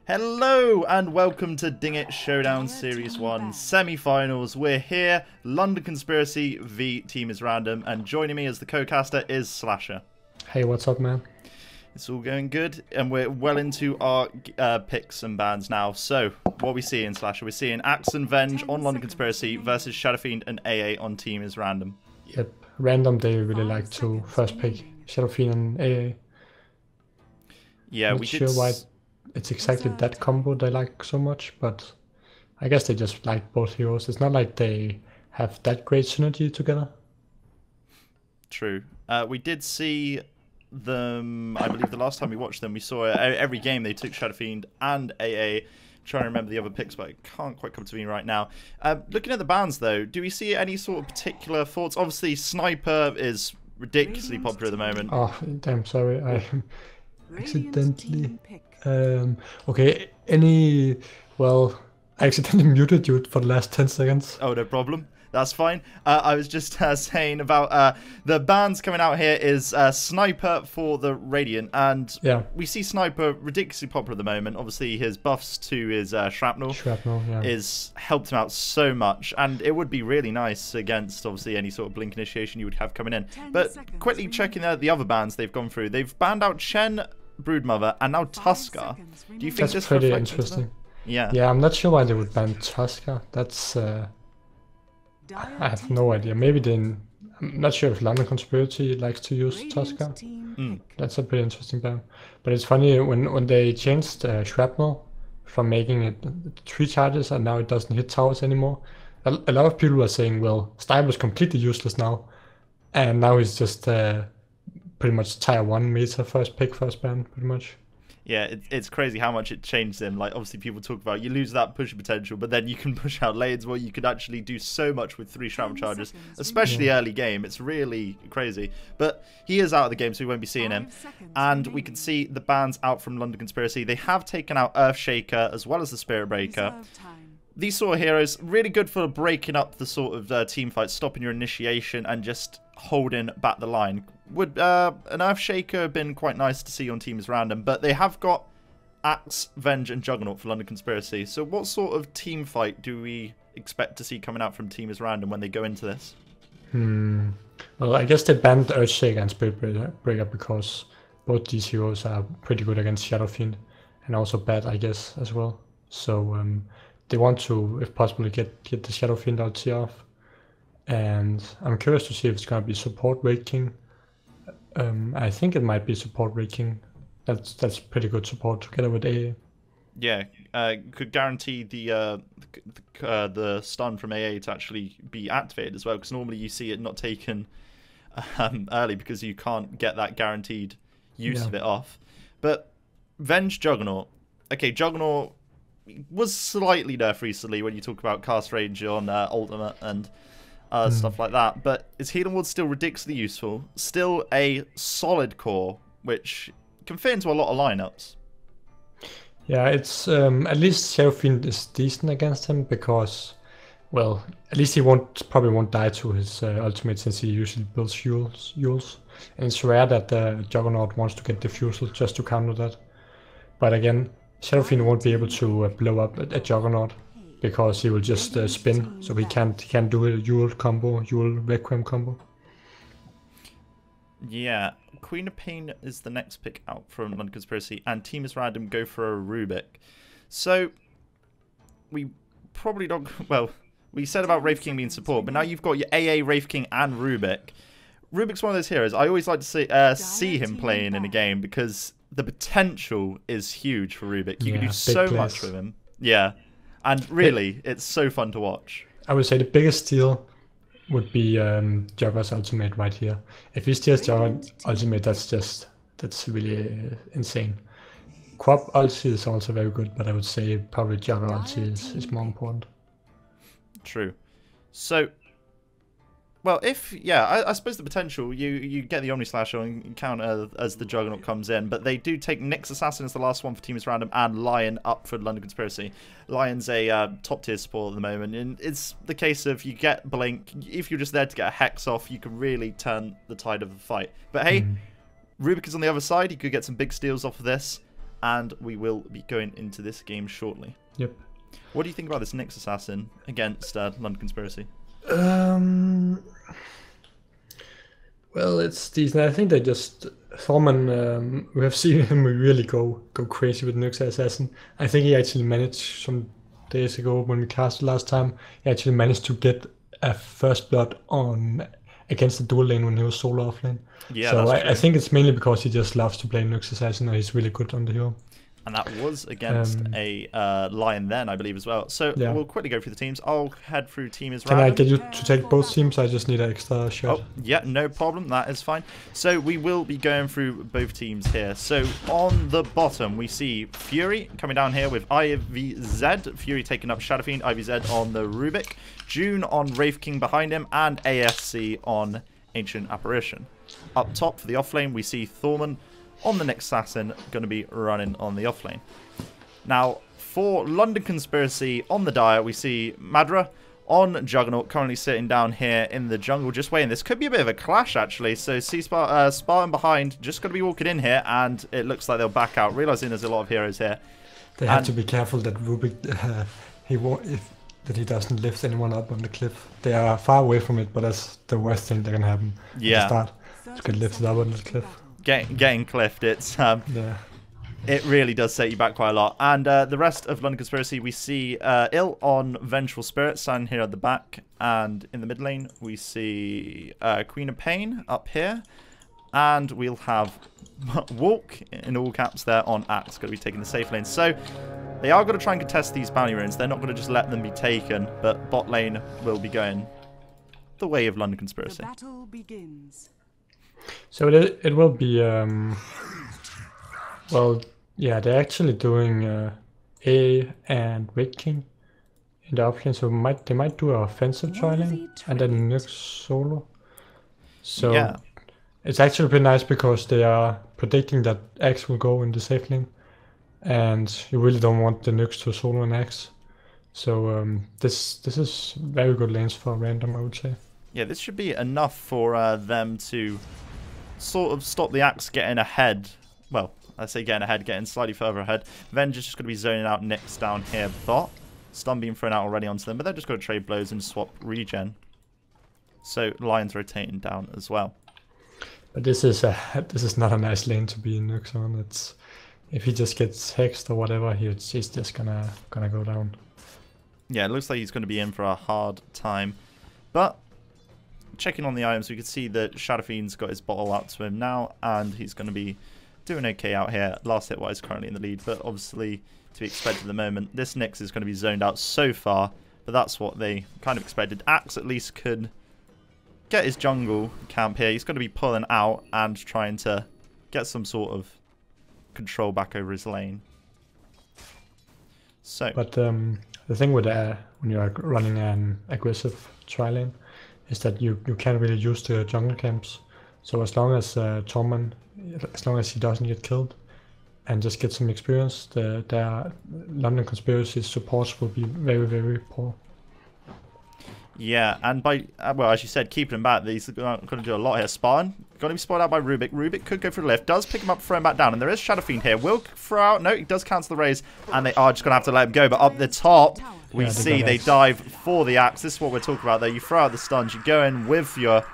Hello and welcome to Ding It Showdown Series 1 semi-finals. We're here, London Conspiracy v Team is Random, and joining me as the co-caster is Slahser. Hey, what's up, man? It's all going good, and we're well into our picks and bans now. So, what are we seeing, Slahser? We're seeing Axe and Venge on London Conspiracy versus Shadowfiend and AA on Team is Random. Yep, Random they really like to first pick Shadowfiend and AA. Yeah, Not sure why it's exactly that combo they like so much, but I guess they just like both heroes. It's not like they have that great synergy together. True. We did see them, I believe the last time we watched them, we saw every game they took Shadowfiend and AA. Trying to remember the other picks, but it can't quite come to me right now. Looking at the bans, though, do we see any sort of particular thoughts? Obviously, Sniper is ridiculously popular at the moment. Oh, damn, sorry. I accidentally... okay, well, I accidentally muted you for the last 10 seconds. Oh, no problem. That's fine. I was just saying about the bans coming out here is Sniper for the Radiant, and yeah, we see Sniper ridiculously popular at the moment. Obviously, his buffs to his Shrapnel yeah, is helped him out so much, and it would be really nice against obviously any sort of Blink initiation you would have coming in. But quickly checking the other bans they've gone through, they've banned out Chen, Broodmother, and now Tusker. Do you think that's this pretty interesting? Yeah. Yeah, I'm not sure why they would ban Tusker. That's I have no idea. Maybe I'm not sure if London Conspiracy likes to use Tusker. That's a pretty interesting ban. But it's funny when they changed Shrapnel from making it 3 charges and now it doesn't hit towers anymore. A lot of people were saying, well, Sniper is completely useless now, and now it's just pretty much tier 1 meta, first pick, first ban, pretty much. Yeah, it's crazy how much it changed him. Like, obviously people talk about you lose that push potential, but then you can push out lanes where you could actually do so much with 3 Shrapnel charges, especially early game. It's really crazy. But he is out of the game, so we won't be seeing him. And we can see the bans out from London Conspiracy. They have taken out Earthshaker as well as the Spirit Breaker. These sort of heroes, really good for breaking up the sort of team fight, stopping your initiation and just holding back the line. Would an Earthshaker have been quite nice to see on Team is Random, but they have got Axe, Venge and Juggernaut for London Conspiracy. So what sort of team fight do we expect to see coming out from Team is Random when they go into this? Well, I guess they banned Earthshaker and Spirit Breaker because both these heroes are pretty good against Shadowfiend and also bad, I guess, as well. So they want to, if possible, get the Shadowfiend ulti off. And I'm curious to see if it's going to be support Raid King. I think it might be support Raid King. That's pretty good support together with AA. Yeah, could guarantee the stun from AA to actually be activated as well, because normally you see it not taken early because you can't get that guaranteed use of it off. But Venge Juggernaut. Okay, Juggernaut was slightly nerfed recently when you talk about cast range on Ultimate and stuff like that, but is Healing Ward still ridiculously useful? Still a solid core, which can fit into a lot of lineups. Yeah, it's at least Shadowfiend is decent against him because, well, at least he probably won't die to his ultimate since he usually builds Yules. And it's rare that the Juggernaut wants to get Diffusal just to counter that. But again, Shadowfiend won't be able to blow up a Juggernaut because he will just spin, so he can't do a Yule combo, Yule Requiem combo. Yeah, Queen of Pain is the next pick out from London Conspiracy, and Team is Random go for a Rubik. So, we probably don't... Well, we said about Wraith King being support, but now you've got your AA, Wraith King, and Rubik. Rubik's one of those heroes. I always like to see him playing in a game because the potential is huge for Rubik. You can do so much with him. Yeah. And really, it's so fun to watch. I would say the biggest steal would be Jugger's ultimate right here. If he steals Jugger's ultimate, that's really insane. Quap ulti is also very good, but I would say probably Jugger ulti is more important. True. So, well, I suppose the potential, you get the Omni Slasher and counter as the Juggernaut comes in, but they do take Nyx Assassin as the last one for Team is Random and Lion up for London Conspiracy. Lion's a top tier support at the moment, and it's the case of you get Blink, if you're just there to get a Hex off, you can really turn the tide of the fight. But hey, Rubik is on the other side, he could get some big steals off of this, and we will be going into this game shortly. Yep. What do you think about this Nyx assassin against London Conspiracy? Well, it's decent. I think they just Thorman. We have seen him really go crazy with Nyx assassin. I think he actually managed some days ago when we casted last time. He actually managed to get a first blood on against the dual lane when he was solo offlane. Yeah, so that's true. I think it's mainly because he just loves to play Nyx assassin, or he's really good on the hero. And that was against a Lion then, I believe, as well. So we'll quickly go through the teams. I'll head through team as Can random. I get you to take both teams? I just need an extra shot. Oh, yeah, no problem. That is fine. So we will be going through both teams here. So on the bottom, we see Fury coming down here with IVZ. Fury taking up Shadow Fiend, IVZ on the Rubik. June on Wraith King behind him, and ASC on Ancient Apparition. Up top for the offlane, we see Thorman on the Nyx assassin, going to be running on the offlane. Now, for London Conspiracy on the Dire, we see Madra on Juggernaut, currently sitting down here in the jungle, just waiting. This could be a bit of a clash, actually. So, see Spartan behind, just going to be walking in here, and it looks like they'll back out, realizing there's a lot of heroes here. They have to be careful that Rubik, that he doesn't lift anyone up on the cliff. They are far away from it, but that's the worst thing that can happen. Yeah. At the start, to get lifted up on the cliff. Getting cliffed, it's it really does set you back quite a lot. And the rest of London Conspiracy, we see Ill on Vengeful Spirit standing here at the back, and in the mid lane we see Queen of Pain up here, and we'll have Walk in all caps there on Axe, going to be taking the safe lane. So they are going to try and contest these bounty runes. They're not going to just let them be taken, but bot lane will be going the way of London Conspiracy. The battle begins. So it will be well, yeah, they're actually doing A and Wraith King in the option, so they might do an offensive trialing and then Nyx solo. So yeah, it's actually pretty nice because they are predicting that Axe will go in the safe lane, and you really don't want the Nyx to solo an Axe. So this is very good lanes for random, I would say. Yeah, this should be enough for them to sort of stop the Axe getting ahead. Well, I say getting ahead, getting slightly further ahead. Vengeance just going to be zoning out Nyx down here bot. Stun being thrown out already onto them, but they're just going to trade blows and swap regen. So Lion's rotating down as well. But this is not a nice lane to be in Nyx on. It's if he just gets hexed or whatever, he's just gonna go down. Yeah, it looks like he's going to be in for a hard time. But checking on the items, we can see that Shadow Fiend's got his bottle out to him now, and he's going to be doing okay out here. Last hit wise, currently in the lead, but obviously to be expected at the moment. This Nyx is going to be zoned out so far, but that's what they kind of expected. Axe at least could get his jungle camp here. He's going to be pulling out and trying to get some sort of control back over his lane. So, but the thing with when you are running an aggressive tri lane is that you can't really use the jungle camps. So as long as Tormund, as long as he doesn't get killed and just get some experience, their London Conspiracy supports will be very, very poor. Yeah, and by, well, as you said, keeping him back, these are going to do a lot here. Spartan, going to be spotted out by Rubik. Rubik could go for the lift, does pick him up, throw him back down, and there is Shadow Fiend here. Will throw out, no, he does cancel the raise, and they are just going to have to let him go. But up the top, we see they dive for the Axe. This is what we're talking about there. You throw out the stuns, you go in with your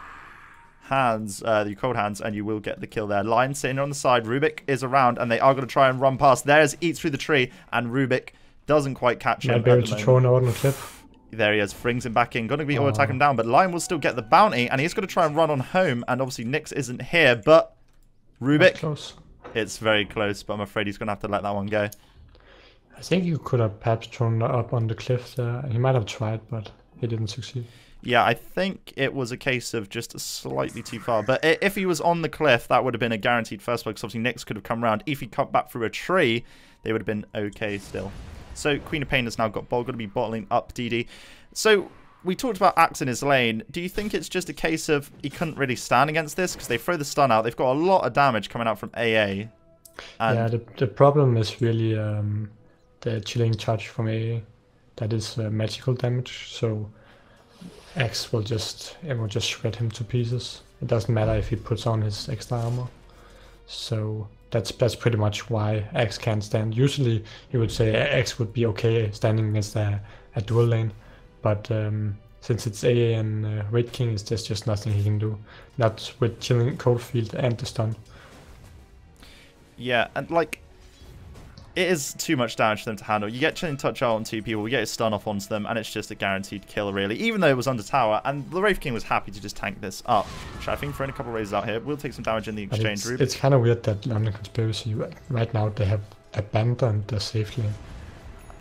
hands, your cold hands, and you will get the kill there. Lion sitting on the side, Rubik is around, and they are going to try and run past. There's Eats through the tree, and Rubik doesn't quite catch him. Might be able to throw an on the cliff. There he is, brings him back in. Going to be auto-attacking him down, but Lion will still get the bounty, and he's going to try and run on home, and obviously Nyx isn't here, but Rubik, close. It's very close, but I'm afraid he's going to have to let that one go. I think you could have perhaps thrown up on the cliff there. He might have tried, but he didn't succeed. Yeah, I think it was a case of just slightly too far, but if he was on the cliff, that would have been a guaranteed first blow, because obviously Nyx could have come around. If he cut back through a tree, they would have been okay still. So Queen of Pain has now got Bol, going to be bottling up DD. So we talked about Axe in his lane. Do you think it's just a case of he couldn't really stand against this? Because they throw the stun out. They've got a lot of damage coming out from AA. Yeah, the problem is really the chilling charge from AA. That is magical damage. So Axe will just shred him to pieces. It doesn't matter if he puts on his extra armor. So That's pretty much why Axe can't stand. Usually you would say Axe would be okay standing against a dual lane, but since it's AA and Raid King, there's just nothing he can do. Not with chilling Coldfield and the stun. Yeah, and like, it is too much damage for them to handle. You get Chilling Touch out on 2 people, you get a stun off onto them, and it's just a guaranteed kill, really. Even though it was under tower, and the Wraith King was happy to just tank this up. Shadowfiend throwing a couple of raises out here. We'll take some damage in the exchange. It's kind of weird that London Conspiracy, right now, they have abandoned the safe lane.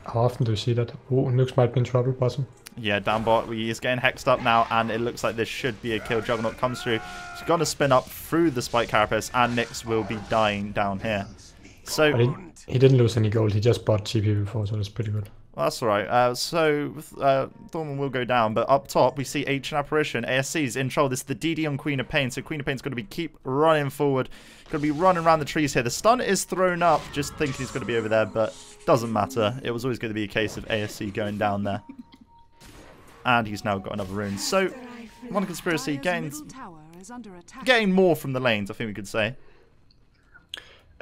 How often do you see that? Oh, Nux might be in trouble, bottom. Yeah, down bot. He's getting hexed up now, and it looks like this should be a kill. Juggernaut comes through. He's going to spin up through the Spike Carapace, and Nyx will be dying down here. So he didn't lose any gold. He just bought TP before, so that's pretty good. Well, that's all right. Thorman will go down, but up top we see Ancient Apparition. ASC's in control. This is the DD on Queen of Pain, so Queen of Pain's going to keep running forward. Going to be running around the trees here. The stun is thrown up, just thinking he's going to be over there, but doesn't matter. It was always going to be a case of ASC going down there. And he's now got another rune. So, One Conspiracy getting more from the lanes, I think we could say.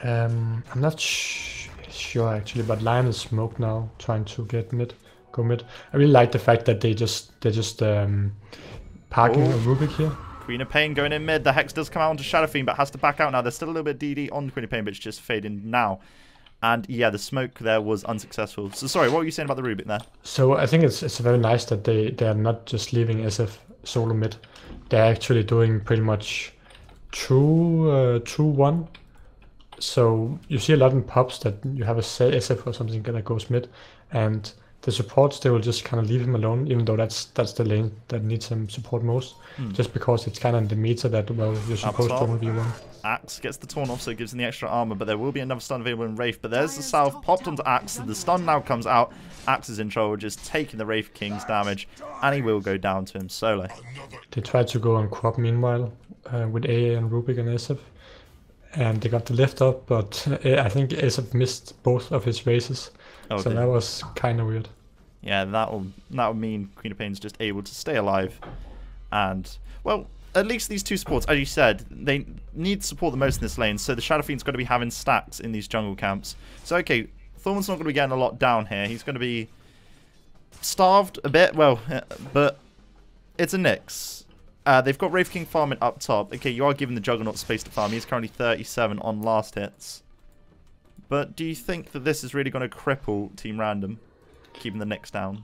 I'm not sure actually, but Lion is smoked now, trying to get go mid. I really like the fact that they're just parking a Rubik here. Queen of Pain going in mid. The Hex does come out onto Shadowfiend, but has to back out now. There's still a little bit DD on Queen of Pain, but it's just fading now. And yeah, the smoke there was unsuccessful. So sorry, what were you saying about the Rubik there? So I think it's very nice that they are not just leaving SF solo mid. They're actually doing pretty much true 1. So you see a lot in pops that you have a SF or something that goes mid, and the supports, they will just kind of leave him alone, even though that's the lane that needs him support most, just because it's kind of the meter that, well, you're supposed to only be one. Axe gets the Taunt off, so it gives him the extra armor, but there will be another stun available in Wraith. But there's the South popped onto Axe, so the stun now comes out. Axe is in trouble, just taking the Wraith King's damage, and he will go down to him solo. They tried to go on Crop meanwhile, with AA and Rubik and SF. And they got the lift up, but I think SF missed both of his races, so that was kind of weird. Yeah, that'll mean Queen of Pain's just able to stay alive, and well, at least these two supports, as you said, they need support the most in this lane. So the Shadowfiend's got to be having stacks in these jungle camps. So okay, Thorman's not going to be getting a lot down here. He's going to be starved a bit, well, but it's a Nyx. They've got Wraith King farming up top. Okay, you are giving the Juggernaut space to farm. He's currently 37 on last hits. But do you think that this is really going to cripple Team Random, keeping the Nyx down?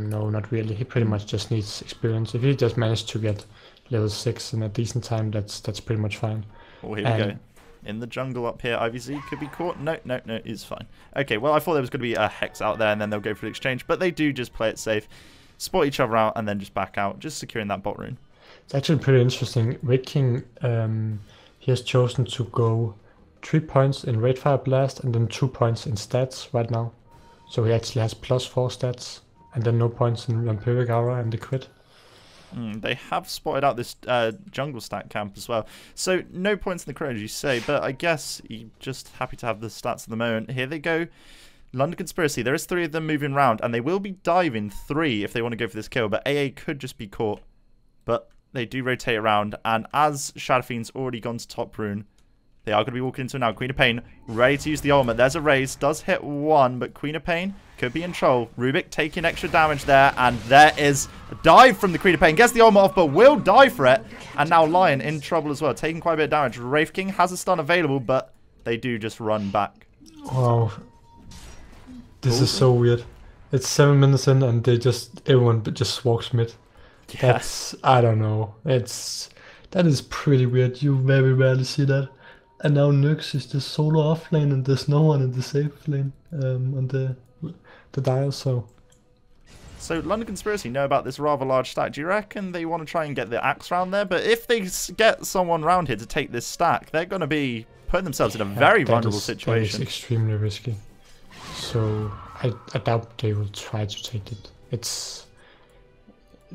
No, not really. He pretty much just needs experience. If he just managed to get level 6 in a decent time, that's pretty much fine. Oh, here we go. In the jungle up here, IVZ could be caught. No, it's fine. Okay, well, I thought there was going to be a Hex out there, and then they'll go for the exchange. But they do just play it safe. Spot each other out and then just back out, just securing that bot rune. It's actually pretty interesting. Raid King, he has chosen to go 3 points in Raid Fire Blast and then 2 points in stats right now. So he actually has +4 stats and then no points in Vampiric Aura and the crit. They have spotted out this jungle stack camp as well. So no points in the crit, as you say, but I guess you're just happy to have the stats at the moment. Here they go. London Conspiracy, there is 3 of them moving around, and they will be diving 3 if they want to go for this kill, but AA could just be caught. But they do rotate around, and as Shadowfiend's already gone to top rune, they are going to be walking into it now. Queen of Pain, ready to use the ultimate. There's a raise, does hit 1, but Queen of Pain could be in trouble. Rubik taking extra damage there, and there is a dive from the Queen of Pain. Gets the ultimate off, but will die for it. And now Lion in trouble as well, taking quite a bit of damage. Wraith King has a stun available, but they do just run back. Wow. This is so weird. It's 7 minutes in and everyone just walks mid. Yeah. That's, I don't know. That is pretty weird. You very rarely see that. And now Nyx is just solo off lane and there's no one in the safe lane on the dial, so. So London Conspiracy know about this rather large stack. Do you reckon they want to try and get the Axe round there? But if they get someone round here to take this stack, they're going to be putting themselves in a very vulnerable situation. That is extremely risky. So I doubt they will try to take it.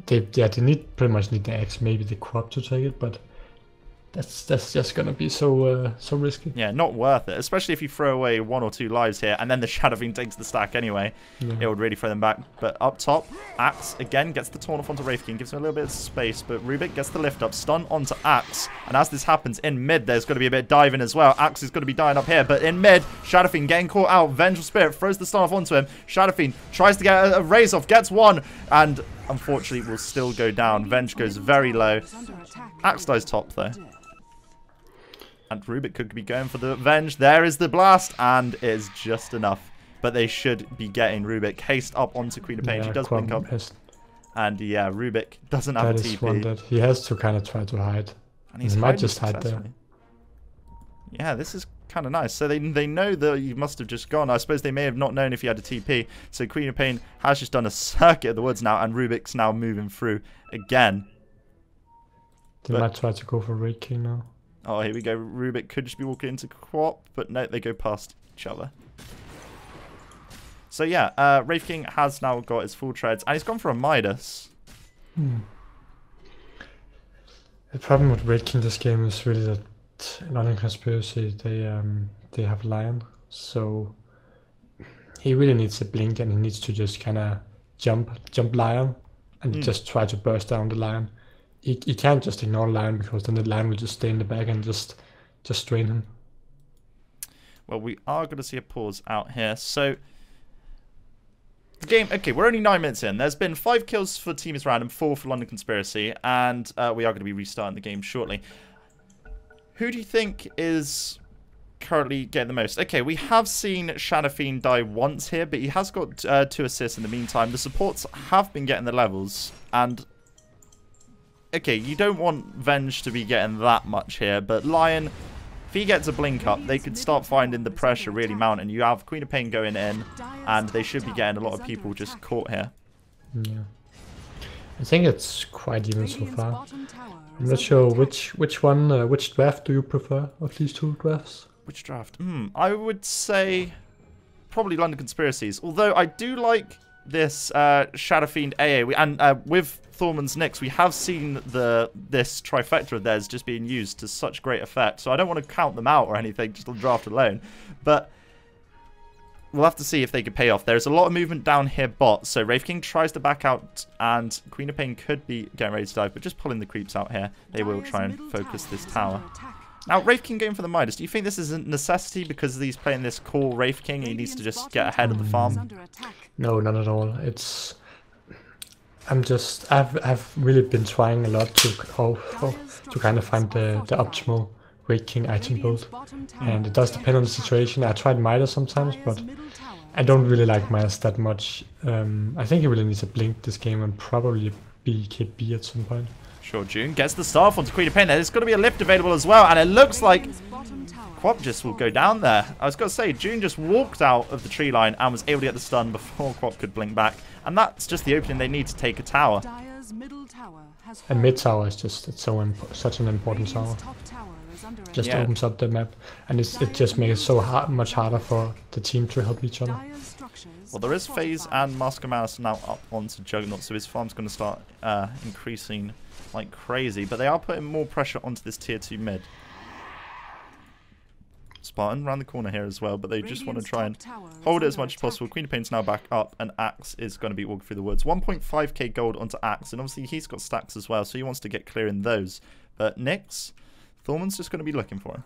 They pretty much need the Axe, maybe the Crop to take it, but That's just gonna be so risky. Yeah, not worth it, especially if you throw away 1 or 2 lives here, and then the Shadow Fiend takes the stack anyway. Yeah. It would really throw them back. But up top, Axe again gets the taunt off onto Wraith King, gives him a little bit of space, but Rubik gets the lift up, stun onto Axe, and as this happens in mid, there's going to be a bit of diving as well. Axe is going to be dying up here, but in mid, Shadow Fiend getting caught out. Vengeful Spirit throws the stun off onto him. Shadow Fiend tries to get a raise off, gets one, and unfortunately will still go down. Venge goes very low. Axe dies top though. And Rubik could be going for the Venge. There is the blast, and it is just enough. But they should be getting Rubik haste up onto Queen of Pain. She does blink up. And yeah, Rubik doesn't have a TP. One that he has to kind of try to hide. And he might just hide there. Yeah, this is kind of nice. So they know that he must have just gone. I suppose they may have not known if he had a TP. So Queen of Pain has just done a circuit of the woods now, and Rubik's now moving through again. They might try to go for Wraith King now. Oh, here we go. Rubik could just be walking into Quap, but no, they go past each other. So yeah, Wraith King has now got his full treads, and he's gone for a Midas. The problem with Wraith King this game is really that in London Conspiracy they have Lion, so he really needs a blink, and he needs to just kind of jump Lion, and just try to burst down the Lion. He can't just ignore Lion, because then the Lion will just stay in the back and just drain him. Well, we are going to see a pause out here. So, the game... Okay, we're only 9 minutes in. There's been 5 kills for Team is Random, 4 for London Conspiracy, and we are going to be restarting the game shortly. Who do you think is currently getting the most? Okay, we have seen Shadow Fiend die once here, but he has got 2 assists in the meantime. The supports have been getting the levels, and... Okay, you don't want Venge to be getting that much here, but Lion, if he gets a blink up, they could start finding the pressure really mounting. You have Queen of Pain going in, and they should be getting a lot of people just caught here. Yeah. I think it's quite even so far. I'm not sure which draft do you prefer of these 2 drafts? Which draft? I would say probably London Conspiracies, although I do like this Shadow Fiend AA, and with Thorman's Nyx, we have seen this trifecta of theirs just being used to such great effect, so I don't want to count them out or anything just on draft alone, but we'll have to see if they could pay off. There's a lot of movement down here bot, so Wraith King tries to back out, and Queen of Pain could be getting ready to dive, but just pulling the creeps out here, they will try and focus this tower. Now, Wraith King going for the Midas. Do you think this is a necessity because he's playing this core Wraith King and he needs to just get ahead of the farm? No, not at all. I've really been trying a lot to kind of find the optimal Wraith King item build, and it does depend on the situation. I tried Midas sometimes, but I don't really like Midas that much. I think he really needs a blink this game and probably BKB at some point. Sure, June gets the staff onto Queen of Pain. There's going to be a lift available as well, and it looks like Quap just will go down there. I was going to say, June just walked out of the tree line and was able to get the stun before Quap could blink back, and that's just the opening they need to take a tower. And mid tower is just such an important tower. Just opens up the map, and it just makes it so much harder for the team to help each other. Well, there is FaZe and Master Mouse now up onto Juggernaut, so his farm's going to start increasing like crazy, but they are putting more pressure onto this tier 2 mid. Spartan around the corner here as well, but they just want to try and hold it as much as possible. Queen of Pain's now back up, and Axe is going to be walking through the woods. 1.5k gold onto Axe, and obviously he's got stacks as well, so he wants to get clear in those. But Nyx, Thorman's just going to be looking for him.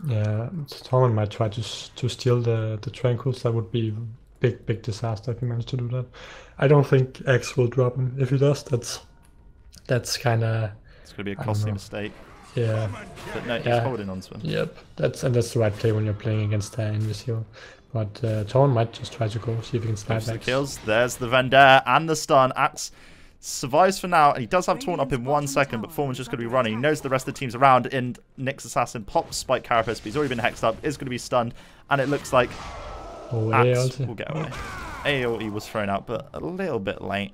Yeah, Thorman might try to steal the Tranquils. That would be big disaster if he managed to do that. I don't think Axe will drop him. If he does, that's kind of... It's going to be a costly mistake. Yeah. But no, he's holding on to him. Yep, that's the right play when you're playing against Invisio. But Torn might just try to go, see if he can snipe Axe. Kills. There's the Vendare and the stun. Axe survives for now, and he does have Taunt up in 1 second, but Foreman's just going to be running. He knows the rest of the team's around, and Nyx Assassin pops Spike Carapace, but he's already been hexed up, is going to be stunned, and it looks like Axe will get away. AoE was thrown out, but a little bit late.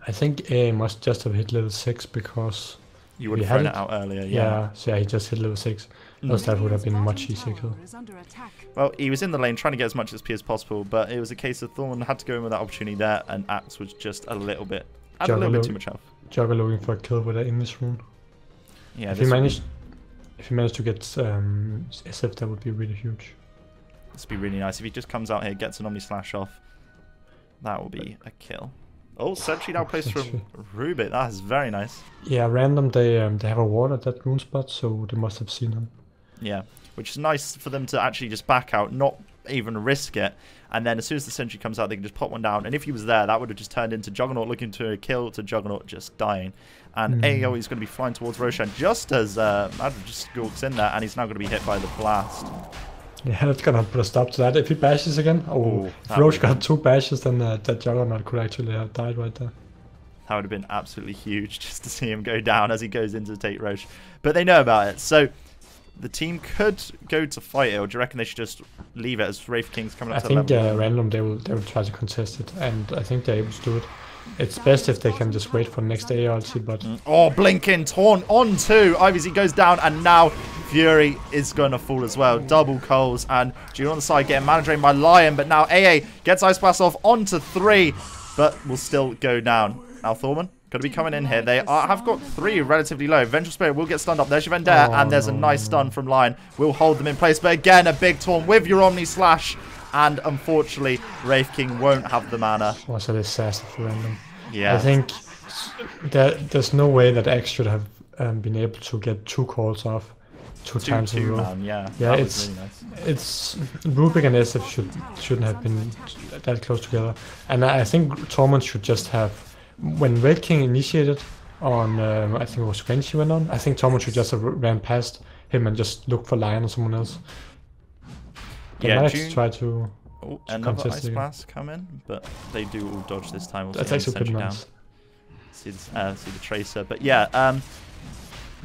I think A must just have hit level 6 because... You would have thrown it out earlier, yeah. So yeah, he just hit level 6. Else that would have been much easier kill. Well, he was in the lane trying to get as much XP as possible, but it was a case of Thorn had to go in with that opportunity there, and Axe was just a little bit too much health. Jugger looking for a kill with an English rune. Yeah, if he managed... if he managed to get SF, that would be really huge. This would be really nice if he just comes out here, gets an Omni Slash off. That will be a kill. Oh, Sentry now placed from Rubik. That is very nice. Yeah, random. They have a ward at that rune spot, so they must have seen him. Yeah, which is nice for them to actually just back out, not even risk it. And then as soon as the Sentry comes out, they can just pop one down. And if he was there, that would have just turned into Juggernaut looking to kill to Juggernaut just dying. And AO is going to be flying towards Roshan just as Madrid just walks in there, and he's now going to be hit by the blast. Yeah, that's gonna put a stop to that. If he bashes again, if Roche got 2 bashes, then that Juggernaut could actually have died right there. That would have been absolutely huge just to see him go down as he goes in to take Roche. But they know about it, so the team could go to fight it, or do you reckon they should just leave it as Wraith King's coming up to level? I think random they will try to contest it, and I think they're able to do it. It's best if they can just wait for the next day ulti, but... Oh, blinking Taunt on to IVZ goes down, and now Fury is going to fall as well. Double Coles, and June on the side getting mana drained by Lion, but now AA gets Ice Blast off onto 3, but will still go down. Now Thorman going to be coming in here. They have got 3 relatively low. Vengeful Spirit will get stunned up. There's your Vendetta, and there's a nice stun from Lion. Will hold them in place, but again, a big taunt with your Omni Slash. And unfortunately, Wraith King won't have the mana. Was a disaster for random. Yeah. I think there's no way that X should have been able to get 2 calls off 2 times in a row. Yeah, it's really nice. It's Rubik and SF shouldn't have been that close together. And I think Tormund should just have, when Wraith King initiated on I think it was when she went on, I think Tormund should just have ran past him and just look for Lion or someone else. They might actually try to another Ice Blast come in, but they do all dodge this time. That's actually pretty nice. See the Tracer, but yeah,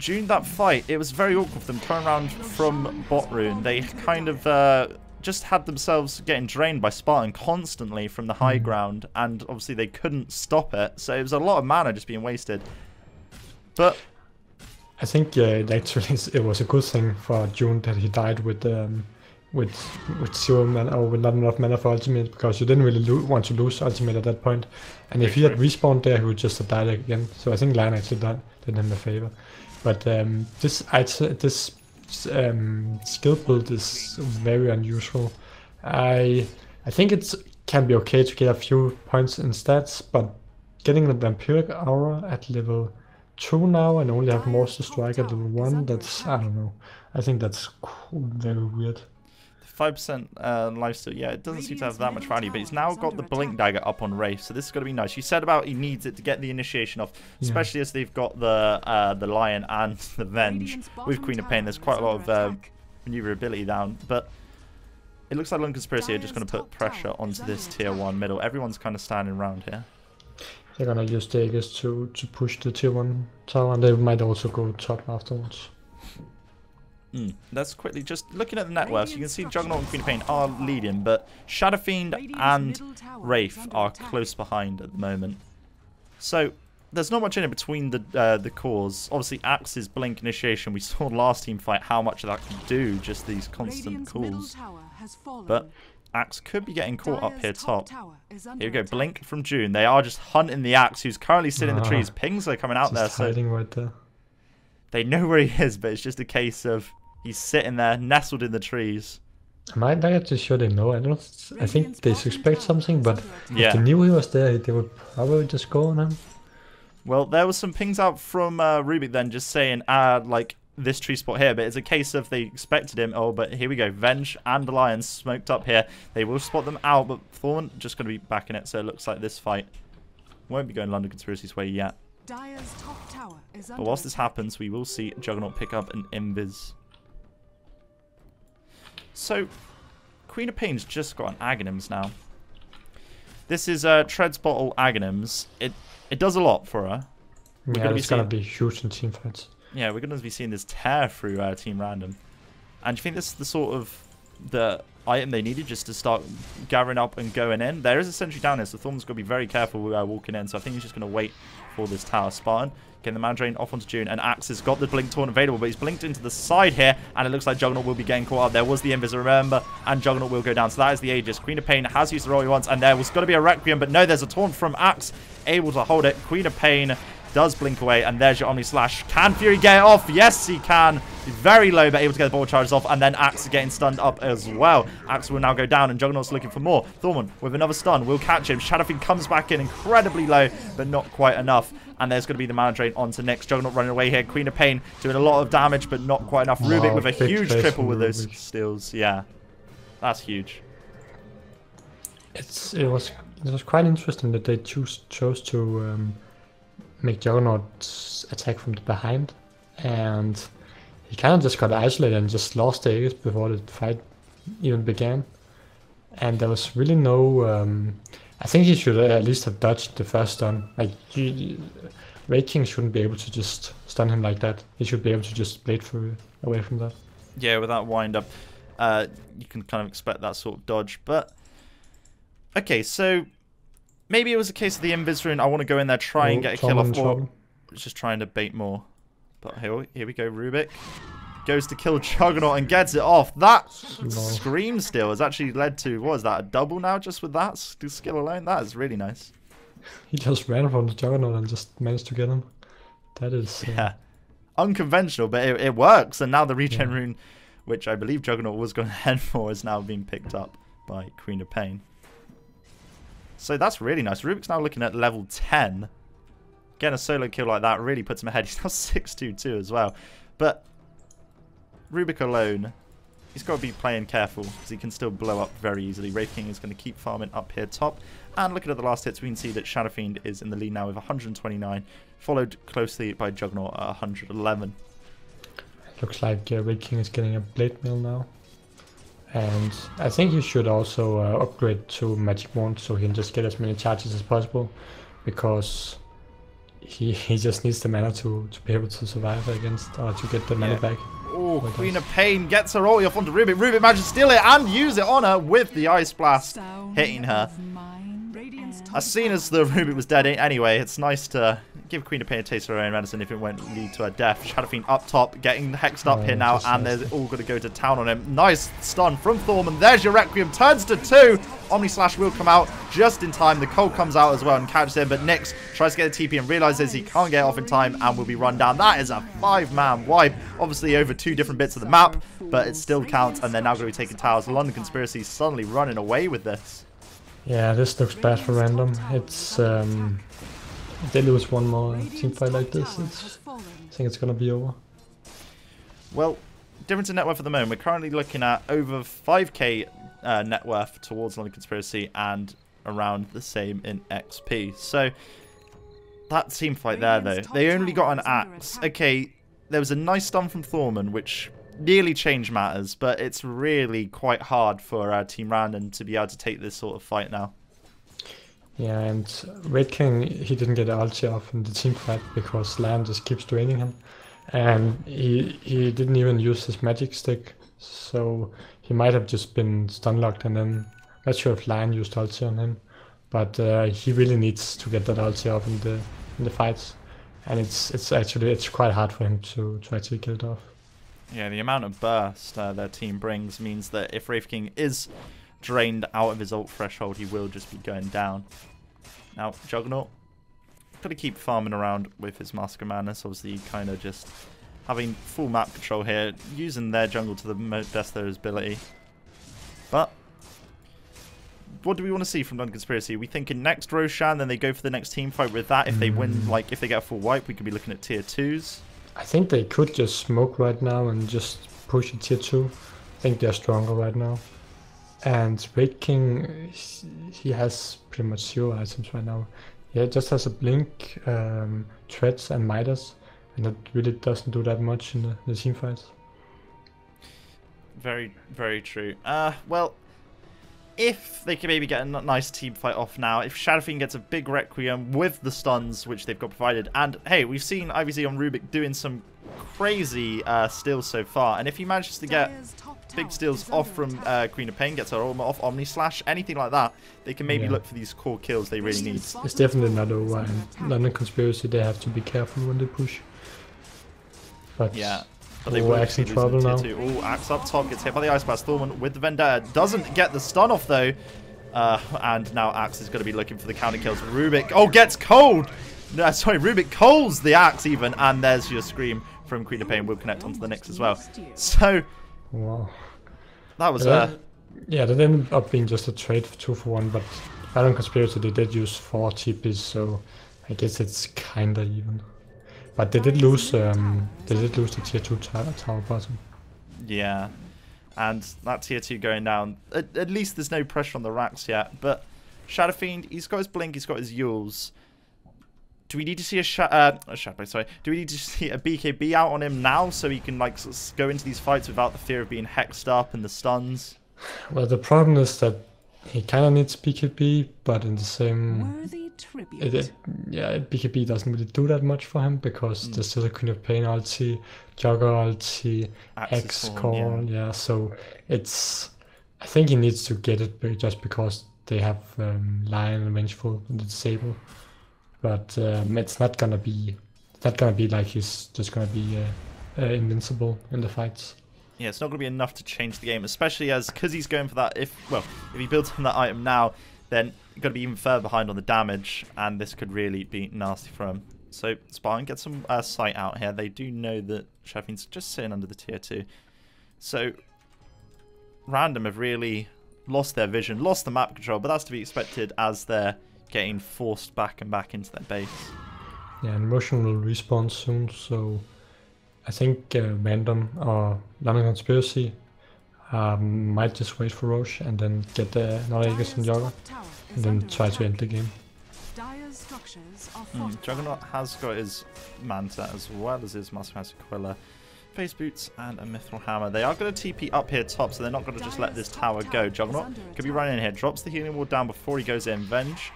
during that fight, it was very awkward for them coming around from bot rune. They kind of just had themselves getting drained by Spartan constantly from the high ground, and obviously they couldn't stop it, so it was a lot of mana just being wasted. But I think actually it was a good thing for June that he died with 0 mana or with not enough mana for ultimate, because you didn't really want to lose ultimate at that point. And if he had respawned there, he would just have died again. So I think Lion actually did him a favor. But this skill build is very unusual. I think it can be okay to get a few points in stats, but getting the Vampiric Aura at level 2 now and only have Monster Strike at level 1, that's, I don't know. I think that's very weird. 5% lifesteal, yeah, it doesn't seem to have that much value, but he's now got the Blink Dagger up on Wraith, so this is going to be nice. You said about he needs it to get the initiation off, especially as they've got the Lion and the Venge. With Queen of Pain, there's quite a lot of maneuverability down, but it looks like Lone Conspiracy are just going to put pressure onto this tier 1 middle. Everyone's kind of standing around here. They're going to use Daggers to push the tier 1 tower, and they might also go top afterwards. Let's quickly, just looking at the net worth, you can see Juggernaut and Queen of Pain are leading, but Shadow Fiend and Wraith are close behind at the moment. So there's not much in it between the cores. Obviously, Axe's Blink Initiation, we saw last team fight how much of that could do, just these constant calls. But Axe could be getting caught up here top. Here we go, Blink from June. They are just hunting the Axe, who's currently sitting in the trees. Pings are coming out there, so hiding right there. They know where he is, but it's just a case of he's sitting there, nestled in the trees. I'm not actually sure they know. I think they suspect something, but yeah, if they knew he was there, they would probably just go on him. Well, there was some pings out from Rubik then, just saying, like, this tree spot here, but it's a case of they expected him. Oh, but here we go. Venge and the Lions smoked up here. They will spot them out, but Thorn just going to be back in it, so it looks like this fight won't be going London Conspiracy's way yet. But whilst this happens, we will see Juggernaut pick up an Invis. So, Queen of Pain's just got an Aghanims now. This is Tread's Bottle Aghanims. It does a lot for her. It's going to be huge in team fights. Yeah, we're going to be seeing this tear through Team Random. And do you think this is the sort of the item they needed just to start gathering up and going in? There is a sentry down here, so Thorn's got to be very careful walking in. So I think he's just going to wait for this tower. Spartan getting the mana drain off onto June, and Axe has got the Blink Taunt available, but he's blinked into the side here, and it looks like Juggernaut will be getting caught up. There was the Invis, remember, and Juggernaut will go down. So that is the Aegis. Queen of Pain has used the roll he wants, and there was going to be a Requiem, but no, there's a Taunt from Axe, able to hold it. Queen of Pain does blink away, and there's your Omni Slash. Can Fury get it off? Yes, he can. Very low, but able to get the ball charges off. And then Axe is getting stunned up as well. Axe will now go down, and Juggernaut's looking for more. Thorman with another stun will catch him. Shadowfiend comes back in incredibly low, but not quite enough. And there's going to be the mana drain onto Nyx. Juggernaut running away here. Queen of Pain doing a lot of damage, but not quite enough. Rubik with a huge triple with those steals. Yeah, that's huge. It was quite interesting that they chose to make Juggernaut attack from the behind, and he kind of just got isolated and just lost the Aegis before the fight even began. And there was really no. I think he should at least have dodged the first stun. Like, Wraith King shouldn't be able to just stun him like that. He should be able to just blade through away from that. Yeah, with that wind up, you can kind of expect that sort of dodge. But okay, so maybe it was a case of the Invis rune. I want to go in there, try and get a kill off, or just trying to bait more. But here we go. Rubik goes to kill Juggernaut and gets it off. That scream steal has actually led to, what is that, a double now just with that skill alone? That is really nice. He just ran from the Juggernaut and just managed to get him. That is... yeah. Unconventional, but it works. And now the regen rune, which I believe Juggernaut was going to head for, is now being picked up by Queen of Pain. So that's really nice. Rubik's now looking at level 10. Getting a solo kill like that really puts him ahead. He's now 6-2 too as well. But Rubik alone, he's got to be playing careful because he can still blow up very easily. Wraith King is going to keep farming up here top. And looking at the last hits, we can see that Shadowfiend is in the lead now with 129, followed closely by Juggernaut at 111. Looks like Wraith King is getting a blade mill now. And I think he should also upgrade to Magic Wand so he can just get as many charges as possible, because he just needs the mana to be able to survive against, or to get the mana back. Oh, Queen of Pain gets her ulti off onto Rubik. Rubik manages to steal it and use it on her with the Ice Blast, hitting her. As soon as the Rubik was dead anyway, it's nice to give Queen of Pain a taste of her own medicine if it won't lead to her death. Shadowfiend up top, getting hexed up here now, and they're all going to go to town on him. Nice stun from Thorman. There's your Requiem, turns to 2. Omni Slash will come out just in time. The Cold comes out as well and catches him, but Nyx tries to get the TP and realizes he can't get off in time and will be run down. That is a 5-man wipe, obviously over 2 different bits of the map, but it still counts, and they're now going to be taking towers. London Conspiracy suddenly running away with this. Yeah, this looks bad for random. It's if they lose one more team fight like this, I think it's gonna be over. Well, difference in net worth at the moment. We're currently looking at over 5k net worth towards London Conspiracy and around the same in XP. So that team fight there, though, they only got an axe. Okay, there was a nice stun from Thorman, which nearly changed matters, but it's really quite hard for Team Random to be able to take this sort of fight now. Yeah, and Wraith King, he didn't get an ulti off in the team fight because Lion just keeps draining him. And he didn't even use his magic stick, so he might have just been stun locked, and then not sure if Lion used ulti on him. But he really needs to get that ulti off in the fights. And it's quite hard for him to actually kill it off. Yeah, the amount of burst their team brings means that if Wraith King is drained out of his ult threshold, he will just be going down. Now, Juggernaut, got to keep farming around with his Mask of Madness. Obviously, kind of just having full map control here, using their jungle to the best of their ability. But what do we want to see from London Conspiracy? Are we thinking next Roshan, then they go for the next team fight with that? If they win, like if they get a full wipe, we could be looking at tier 2s. I think they could just smoke right now and just push a tier 2. I think they're stronger right now. And Wraith King, he has pretty much 0 items right now. Yeah, it just has a Blink, Treads and Midas, and it really doesn't do that much in the team fights. Very, very true. Well, if they can maybe get a nice team fight off now, if Shadowfiend gets a big Requiem with the stuns, which they've got provided, and hey, we've seen IVZ on Rubik doing some crazy steals so far, and if he manages to get big steals off from Queen of Pain, gets her armor off, Omni Slash, anything like that, they can maybe look for these core kills they really need. It's definitely not over, and London Conspiracy, they have to be careful when they push. But yeah. But they will actually in trouble now. Oh, Axe up top, gets hit by the Ice Blast. Thorman with the Vendetta. Doesn't get the stun off, though. And now Axe is going to be looking for the counter kills. Rubik, gets cold! No, sorry, Rubik calls the Axe even. And there's your scream from Queen of Pain will connect onto the Nyx as well. So, wow. That was yeah, that ended up being just a trade for 2-for-1, but Iron Conspiracy, they did use 4 TPs, so I guess it's kinda even. But they did lose the tier 2 tower bottom. Yeah, and that tier 2 going down. At least there's no pressure on the racks yet, but Shadow Fiend, he's got his Blink, he's got his Yules. Do we need to see do we need to see a BKB out on him now so he can like go into these fights without the fear of being hexed up and the stuns? Well, the problem is that he kind of needs BKB, but in the same... BKB doesn't really do that much for him because there's still a Queen of Pain ulti, Jugger ulti, X-Core, yeah, so it's... I think he needs to get it just because they have Lion and Vengeful and the Disable. But it's not gonna be like he's just gonna be invincible in the fights. Yeah, it's not gonna be enough to change the game, especially because he's going for that. If he builds on that item now, then you're gonna be even further behind on the damage, and this could really be nasty for him. So Spartan get some sight out here. They do know that Sheffield's just sitting under the tier 2. So Random have really lost their vision, lost the map control, but that's to be expected as they're getting forced back and back into their base. Yeah, and Motion will respawn soon, so I think Random or London Conspiracy might just wait for Roche and then get another Aegis from Jugger and then try to end the game. Juggernaut has got his Manta as well as his Master Aquila, Face Boots and a Mithril Hammer. They are going to TP up here top, so they're not going to just let this tower go. Juggernaut could be running in here, drops the healing wall down before he goes in. Venge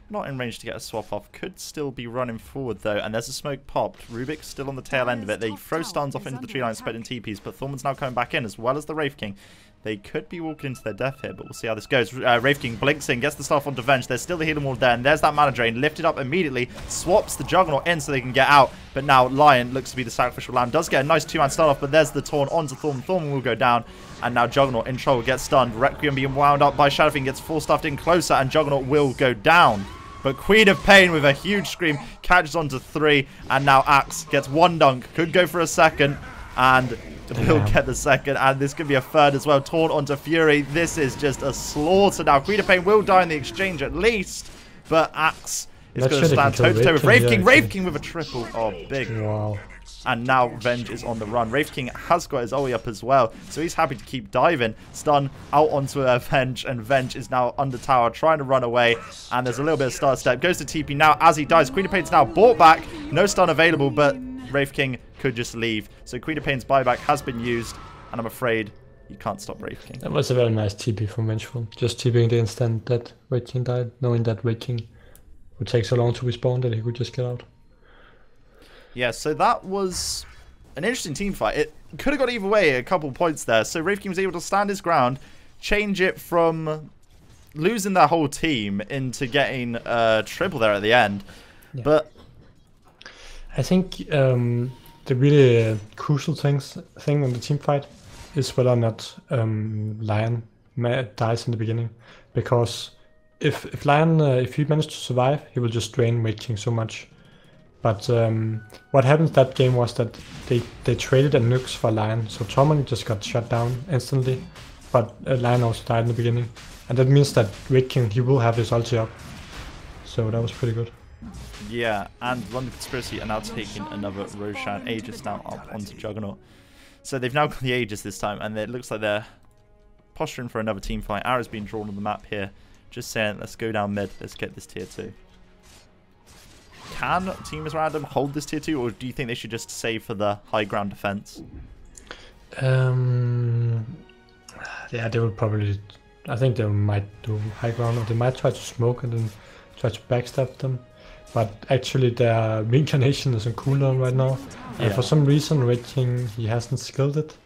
not in range to get a swap off. Could still be running forward though. And there's a smoke popped. Rubik's still on the tail end of it. They throw stuns off into the tree line, expecting TPs. But Thorman's now coming back in as well as the Wraith King. They could be walking into their death here, but we'll see how this goes. Wraith King blinks in, gets the stuff onto Venge. There's still the healing wall there. And there's that mana drain. Lifted up immediately. Swaps the Juggernaut in so they can get out. But now Lion looks to be the sacrificial lamb. Does get a nice 2-man start off. But there's the Taunt onto Thorman. Thorman will go down. And now Juggernaut in trouble. Gets stunned. Requiem being wound up by Shadowfiend. Gets full stuffed in closer. And Juggernaut will go down. But Queen of Pain with a huge scream catches onto 3, and now Axe gets 1 dunk. Could go for a second, and will get the second, and this could be a third as well. Taunt onto Fury. This is just a slaughter now. Queen of Pain will die in the exchange at least, but Axe is going to stand toe-to-toe with Wraith King. Wraith King with a triple. Oh, big. Wow. And now Venge is on the run. Wraith King has got his Oli up as well, so he's happy to keep diving. Stun out onto Venge, and Venge is now under tower, trying to run away. And there's a little bit of start step. Goes to TP now as he dies. Queen of Pain's now brought back. No stun available, but Wraith King could just leave. So Queen of Pain's buyback has been used, and I'm afraid you can't stop Wraith King. That was a very nice TP from Vengeful. Just TPing the instant that Wraith King died, knowing that Wraith King would take so long to respawn that he could just get out. Yeah, so that was an interesting team fight. It could have got either way, a couple points there. So Wraith King was able to stand his ground, change it from losing their whole team into getting a triple there at the end. Yeah. But I think the really crucial thing in the team fight is whether or not Lion dies in the beginning. Because if Lion, if he manages to survive, he will just drain Wraith King so much. But what happened that game was that they traded a Nyx for Lion, so Tormund just got shut down instantly, but Lion also died in the beginning. And that means that Wraith King, he will have his ulti up. So that was pretty good. Yeah, and London Conspiracy are now taking another Roshan Aegis now up onto Juggernaut. So they've now got the Aegis this time, and it looks like they're posturing for another team fight. Arrow's being drawn on the map here, just saying, let's go down mid, let's get this tier 2. Can Team is Random hold this tier 2, or do you think they should just save for the high ground defense? Yeah, they will probably... I think they might do high ground, or they might try to smoke and then try to backstab them. But actually their reincarnation is on cooldown right now. And for some reason Wraith King, he hasn't skilled it.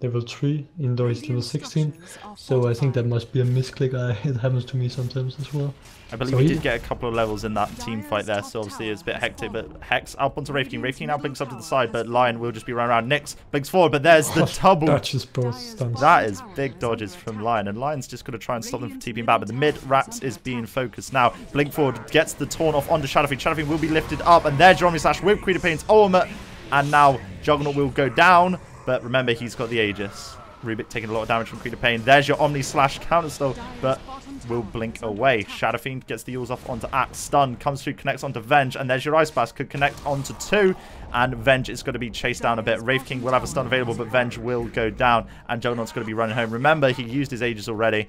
Level 3, even though he's level 16. So I think that must be a misclick. It happens to me sometimes as well. I believe he did get a couple of levels in that team fight there, so obviously it's a bit hectic. But Hex up onto Wraith King. Wraith King now blinks up to the side, but Lion will just be running around. Nyx blinks forward, but there's the double. Dodges both stuns. That is big dodges from Lion, and Lion's just going to try and stop them from TPing back. But the mid Rax is being focused now. Blink forward, gets the taunt off onto Shadowfiend. Shadowfiend will be lifted up, and there Jeremy Slash with Queen of Pain's ultimate And now Juggernaut will go down, but remember, he's got the Aegis. Rubik taking a lot of damage from Queen of Pain. There's your Omni Slash counterspell, but will blink away. Shadow Fiend gets the Eels off onto Axe. Stun comes through, connects onto Venge, and there's your Ice Blast. Could connect onto 2, and Venge is going to be chased down a bit. Wraith King will have a stun available, but Venge will go down, and Juggernaut's going to be running home. Remember, he used his Aegis already,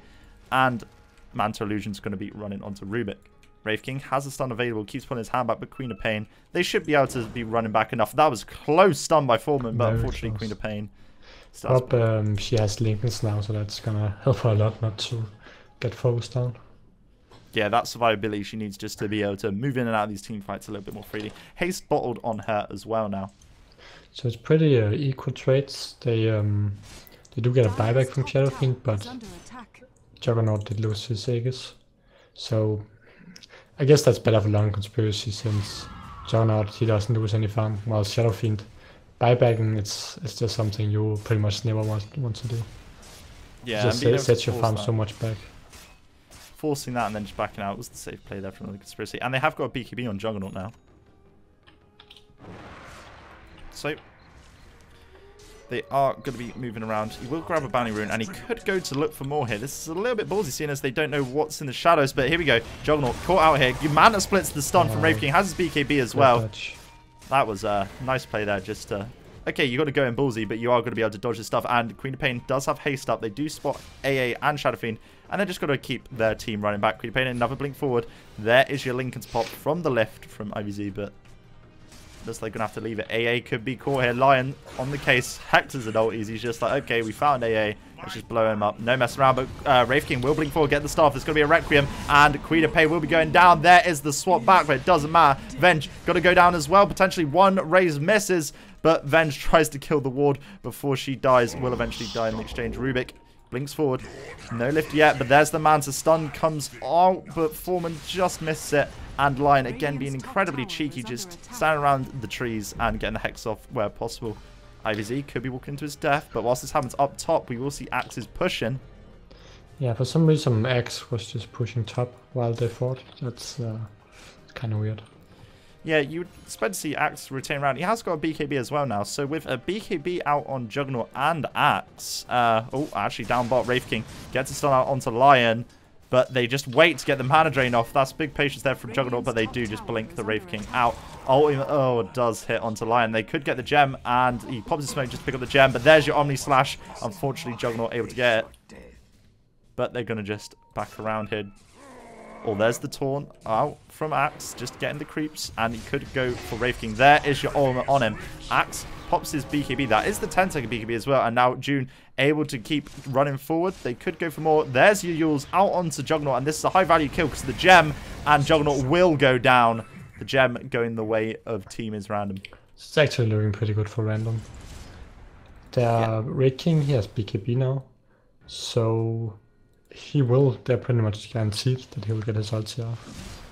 and Manta Illusion's going to be running onto Rubik. Wraith King has a stun available, keeps pulling his hand back, but Queen of Pain, they should be able to be running back enough. That was close stun by Foreman, but unfortunately Queen of Pain. She has Lincolns now, so that's gonna help her a lot not to get focused down. Yeah, that survivability she needs just to be able to move in and out of these team fights a little bit more freely. Haste bottled on her as well now. So it's pretty equal trades. They do get a buyback from Shadow Fiend, but Juggernaut did lose his Aegis. So I guess that's better for Long Conspiracy, since Juggernaut, he doesn't lose any farm, while Shadow Fiend, buybacking, it's just something you pretty much never want to do. Yeah, just sets your farm so much back. Forcing that and then just backing out was the safe play there from the Conspiracy. And they have got a BKB on Juggernaut now. So they are going to be moving around. He will grab a bounty rune, and he could go to look for more here. This is a little bit ballsy, seeing as they don't know what's in the shadows. But here we go. Juggernaut caught out here. Manta splits the stun from Wraith King. Has his BKB as well. That was a nice play there. Just to... Okay, you got to go in ballsy, but you are going to be able to dodge this stuff. And Queen of Pain does have haste up. They do spot AA and Shadow Fiend, and they're just got to keep their team running back. Queen of Pain, another blink forward. There is your Lincoln's pop from the lift from IVZ, but looks like they're going to have to leave it. AA could be caught here. Lion on the case. Hector's an ulties. He's just like, okay, we found AA. Let's just blow him up. No messing around, but Wraith King will blink forward, get the staff. There's going to be a Requiem, and Queen of Pain will be going down. There is the swap back, but it doesn't matter. Venge got to go down as well. Potentially one raise misses, but Venge tries to kill the ward before she dies. Will eventually die in the exchange. Rubik blinks forward. No lift yet, but there's the Manta. Stun comes out, but Foreman just misses it. And Lion, again, being incredibly cheeky, just standing around the trees and getting the Hex off where possible. IVZ could be walking to his death, but whilst this happens up top, we will see Axes pushing. Yeah, for some reason Axe was just pushing top while they fought. That's kind of weird. Yeah, you would expect to see Axe retain around. He has got a BKB as well now, so with a BKB out on Juggernaut and Axe, actually down bot, Wraith King gets a stun out onto Lion, but they just wait to get the mana drain off. That's big patience there from Juggernaut, but they do just blink the Wraith King out. Oh, it does hit onto Lion. They could get the gem, and he pops his smoke just to pick up the gem, but there's your Omni Slash. Unfortunately, Juggernaut able to get it, but they're going to just back around here. Oh, there's the taunt out from Axe, just getting the creeps, and he could go for Wraith King. There is your ultimate on him. Axe pops his BKB. That is the 10-second BKB as well, and now June able to keep running forward. They could go for more. There's your Yules out onto Juggernaut, and this is a high-value kill because of the gem, and Juggernaut will go down. The gem going the way of Team is Random. It's actually looking pretty good for Random. Wraith King, he has BKB now, so they're pretty much guaranteed that he will get his ulti off.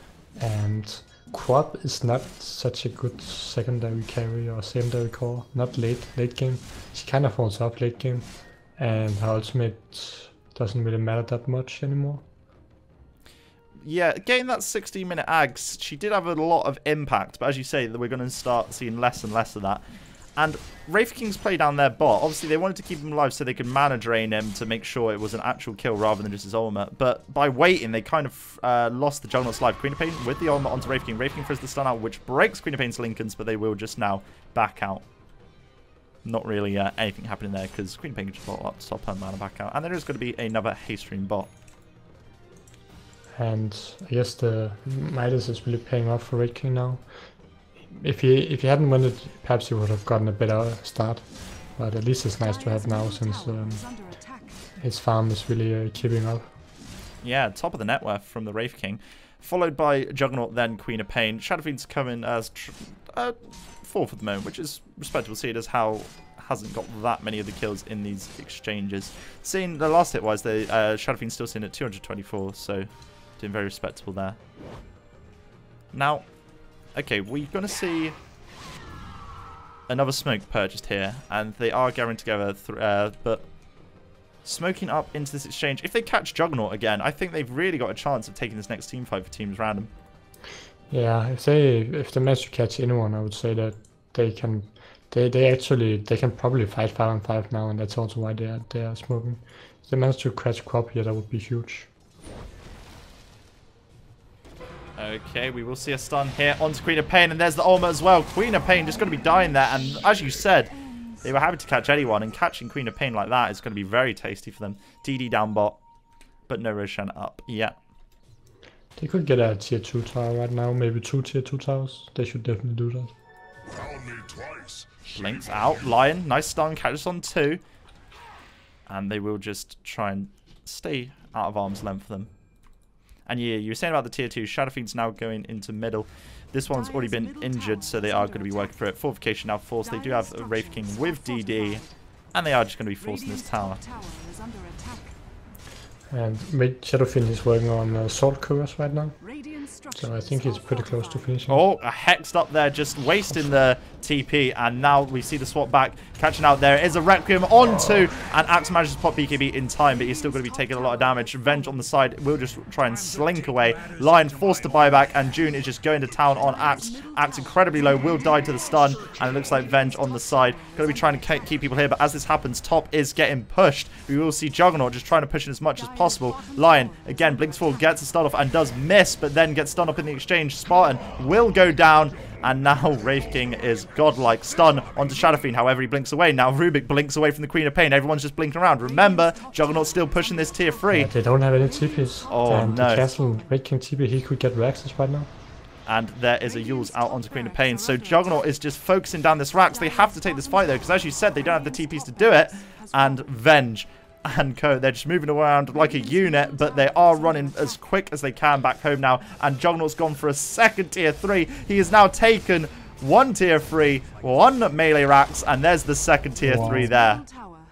And Quap is not such a good secondary carry or secondary core, not late game. She kind of falls off late game, and her ultimate doesn't really matter that much anymore. Yeah, getting that 16-minute Ags, she did have a lot of impact, but as you say, we're going to start seeing less and less of that. And Wraith King's play down their bot. Obviously, they wanted to keep him alive so they could mana drain him to make sure it was an actual kill rather than just his ultimate. But by waiting, they kind of lost the Juggernaut's life. Queen of Pain with the ultimate onto Wraith King. Wraith King throws the stun out, which breaks Queen of Pain's Lincolns, but they will just now back out. Not really anything happening there because Queen of Pain can just bot up, stop her mana back out. And there is going to be another haste stream bot. And I guess the Midas is really paying off for Wraith King now. If he hadn't won it, perhaps he would have gotten a better start. But at least it's nice to have now, since his farm is really keeping up. Yeah, top of the net worth from the Wraith King. Followed by Juggernaut, then Queen of Pain. Shadow Fiend's coming as fourth at the moment, which is respectable, seeing as how hasn't got that many of the kills in these exchanges. Seeing the last hit-wise, the Shadow Fiend's still sitting at 224, so doing very respectable there. Now, okay, we're going to see another smoke purchased here, and they are gathering together, but smoking up into this exchange. If they catch Juggernaut again, I think they've really got a chance of taking this next team fight for Teams Random. Yeah, if they manage to catch anyone, I would say that they can They actually can probably fight 5-on-5 now, and that's also why they are smoking. If they manage to catch crop here, that would be huge. Okay, we will see a stun here onto Queen of Pain, and there's the Ultimate as well. Queen of Pain just going to be dying there, and as you said, they were happy to catch anyone, and catching Queen of Pain like that is going to be very tasty for them. DD down bot, but no Roshan up yet. They could get a tier 2 tower right now, maybe 2 tier 2 towers. They should definitely do that. Blinks out, Lion, nice stun, catches on 2. And they will just try and stay out of arm's length for them. And yeah, you were saying about the tier 2, Shadowfiend's now going into middle. This one's already been injured, so they are going to be working for it. Fortification now forced. They do have a Wraith King with DD, and they are just going to be forcing this tower. And Shadowfiend is working on Sword Course right now, so I think he's pretty close to finishing. Oh, a Hexed up there, just wasting the TP, and now we see the swap back, catching out there. Is a Requiem on 2, and Axe manages to pop BKB in time, but he's still going to be taking a lot of damage. Venge on the side will just try and slink away. Lion forced to buy back, and June is just going to town on Axe. Axe incredibly low, will die to the stun, and it looks like Venge on the side. Going to be trying to keep people here, but as this happens, top is getting pushed. We will see Juggernaut just trying to push in as much as possible. Lion, again, blinks forward, gets a stun off, and does miss, but then gets stunned up in the exchange. Spartan will go down, and now Wraith King is godlike. Stun onto Shadowfiend, however he blinks away. Now Rubik blinks away from the Queen of Pain. Everyone's just blinking around. Remember, Juggernaut's still pushing this tier 3. Yeah, they don't have any TPs. Oh, and no. The castle Wraith King TP, he could get Raxes right now. And there is a Yules out onto Queen of Pain. So Juggernaut is just focusing down this Rax. They have to take this fight, though, because as you said, they don't have the TPs to do it. And Venge and co, they're just moving around like a unit, but they are running as quick as they can back home now. And Juggernaut's gone for a second tier 3. He has now taken 1 tier 3, 1 melee Rax, and there's the second tier 3 there.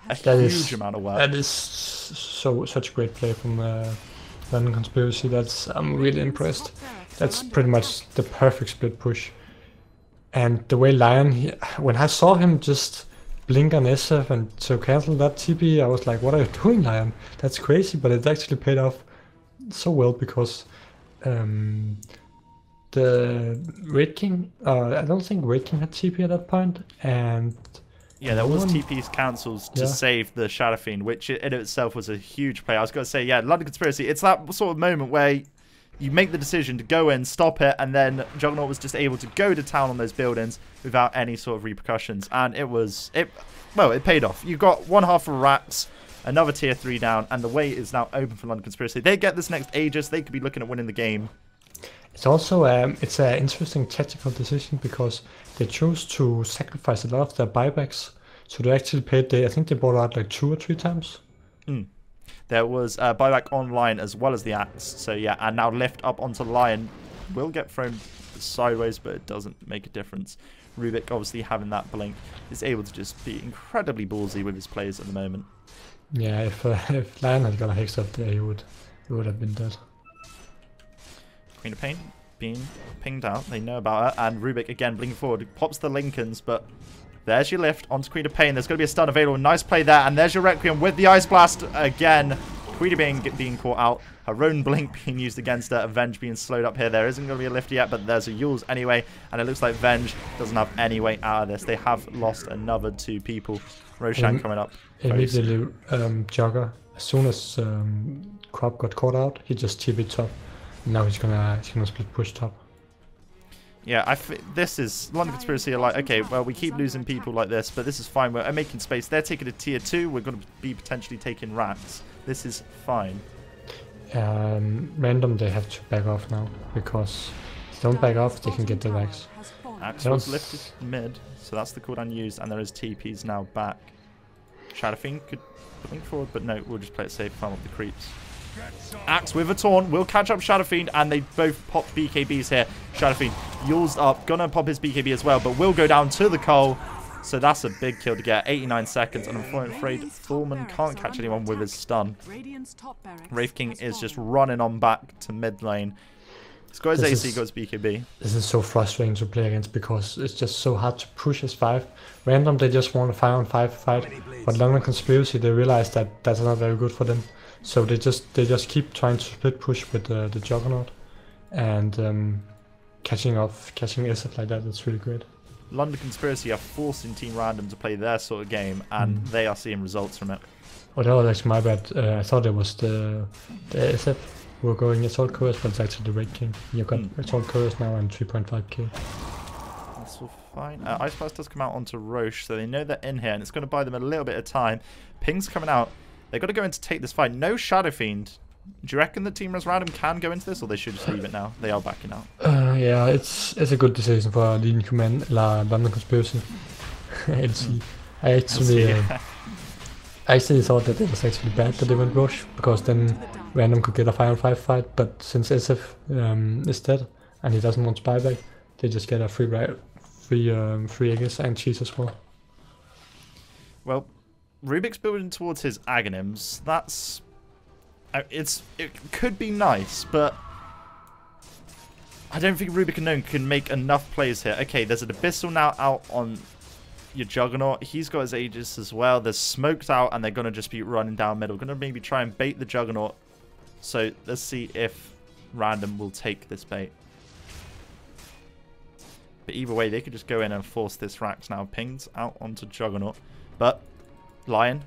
A huge amount of work. That is such great play from London Conspiracy. I'm really impressed. That's pretty much the perfect split push. And the way Lion, when I saw him just blink on SF and to cancel that TP, I was like, what are you doing, Lion? That's crazy, but it actually paid off so well because the Wraith King, I don't think Wraith King had TP at that point, and yeah, there was TP's cancels to save the Shadowfiend, which in itself was a huge play. I was going to say, yeah, London Conspiracy, it's that sort of moment where you make the decision to go in, stop it, and then Juggernaut was just able to go to town on those buildings without any sort of repercussions. And it paid off. You got one half of Rats, another tier 3 down, and the way is now open for London Conspiracy. They get this next Aegis, they could be looking at winning the game. It's also it's an interesting tactical decision because they chose to sacrifice a lot of their buybacks. So they actually paid, I think they bought out like 2 or 3 times. There was buyback online as well as the Axe. So yeah, and now lift up onto Lion. Will get thrown sideways, but it doesn't make a difference. Rubik, obviously having that blink, is able to just be incredibly ballsy with his players at the moment. Yeah, if Lion had got a Hex up there, he would have been dead. Queen of Pain being pinged out. They know about it. And Rubik again blinking forward. Pops the Lincolns, but there's your lift onto Queen of Pain. There's going to be a stun available. Nice play there. And there's your Requiem with the Ice Blast again. Queen of Pain being caught out. Her own blink being used against her. Venge being slowed up here. There isn't going to be a lift yet, but there's a Yules anyway. And it looks like Venge doesn't have any way out of this. They have lost another 2 people. Roshan coming up. Immediately, Jugger, as soon as Crop got caught out, he just TP'd top. Now he's gonna split push top. Yeah, this is London Conspiracy are like, okay, well, we keep losing people like this, but this is fine. We're making space. They're taking a tier 2. We're going to be potentially taking Rats. This is fine. Random, they have to back off now because if they don't back off, they can get the Rax. Axe was lifted mid, so that's the cooldown used, and there is TPs now back. Shadowfiend could blink forward, but no, we'll just play it safe, farm up the creeps. Axe with a taunt will catch up Shadowfiend, and they both pop BKBs here. Shadowfiend Yules up, gonna pop his BKB as well, but will go down to the coal. So that's a big kill to get. 89 seconds, and I'm afraid Thorman can't catch anyone with his stun. Wraith King is just running on back to mid lane. He's got his AC, got his BKB. This is so frustrating to play against because it's just so hard to push his 5. Random, they just want a 5-on-5 fight, but London Conspiracy, they realize that that's not very good for them. So they just keep trying to split push with the Juggernaut, and catching SF like that, that's really great. London Conspiracy are forcing Team Random to play their sort of game, and they are seeing results from it. Oh, that was actually my bad. I thought it was the SF who were going Assault Course, but it's actually the Raid King. You got Assault Course now and 3.5k. That's all fine. Ice Blast does come out onto Roche, so they know they're in here, and it's going to buy them a little bit of time. Ping's coming out. They've got to go in to take this fight. No Shadow Fiend. Do you reckon the Team Random can go into this, or they should just leave it now? They are backing out. Yeah, it's a good decision for Leading Command, London Conspiracy. LC. I actually thought that it was actually bad that they went Rush, because then Random could get a final 5 fight, but since SF is dead, and he doesn't want to buy back, they just get a free eggs and cheese as well. Well, Rubik's building towards his Aghanims. That's... it could be nice, but I don't think Rubik and Gnome can make enough plays here. Okay, there's an Abyssal now out on your Juggernaut. He's got his Aegis as well. There's smokes out, and they're going to just be running down middle. Going to maybe try and bait the Juggernaut. So let's see if Random will take this bait. But either way, they could just go in and force this Rax now. Pings out onto Juggernaut. But Lion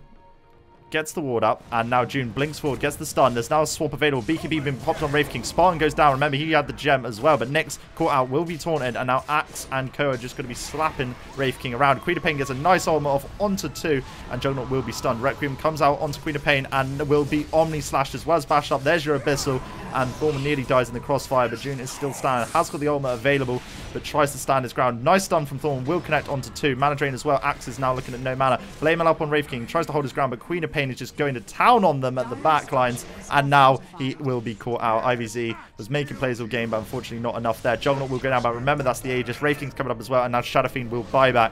gets the ward up, and now June blinks forward, gets the stun. There's now a swap available. BKB being popped on Wraith King. Spartan goes down. Remember, he had the gem as well, but Nyx caught out, will be taunted, and now Axe and Co are just going to be slapping Wraith King around. Queen of Pain gets a nice ultimate off onto 2, and Juggernaut will be stunned. Requiem comes out onto Queen of Pain and will be Omni slashed as well as bashed up. There's your Abyssal, and Thorman nearly dies in the crossfire, but June is still standing. Has got the ultimate available, but tries to stand his ground. Nice stun from Thorman, will connect onto 2. Mana drain as well. Axe is now looking at no mana. Blame up on Wraith King, tries to hold his ground, but Queen of Pain is just going to town on them at the back lines, and now he will be caught out. IVZ was making plays all game, but unfortunately not enough there. Juggernaut will go down, but remember that's the Aegis. Wraith King's coming up as well, and now Shadow Fiend will buy back.